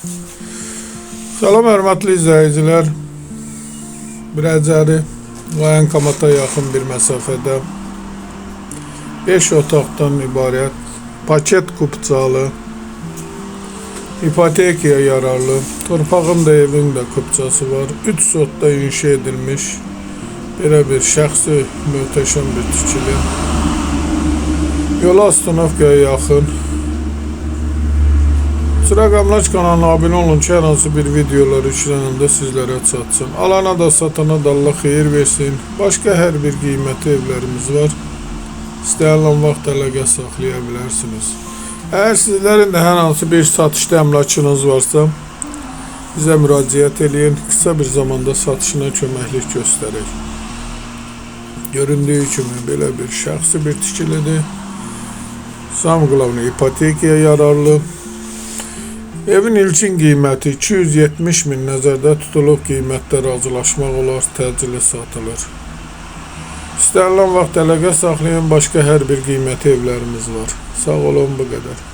Salam hörmətli izləyicilər. Birəcəri Voyankomata yaxın bir məsafədə 5 otaqdan ibarət paket kupçalı, ipotekaya yararlı, torpağın da evin də kupçası var. 3 sotda inşa edilmiş belə bir şəxsi möhtəşəm bir tikili. Yola Astanovkaya yaxın. Rəqəmlaç kanalına abunə olun ki, hər hansı bir videolar yüklənəndə sizlərə çatsın. Alana da satana da Allah xeyir versin. Başqa hər bir qiymətli evlərimiz var. İstəyən vaxt əlaqə saxlaya bilərsiniz. Əgər sizlərin də hər hansı bir satışda əmlakınız varsa, bizə müraciət eləyin. Qısa bir zamanda satışına köməklik göstərək. Göründüyü kimi belə bir şəxsi bir tikilidir. Samqılavni ipotekaya yararlı. Evin ilkin qiyməti 270 min nəzərdə tutulub, qiymətdə razılaşmaq olar, təcili satılır. İstənilən vaxt əlaqə saxlayın, başqa hər bir qiymətli evlərimiz var. Sağ olun, bu qədər.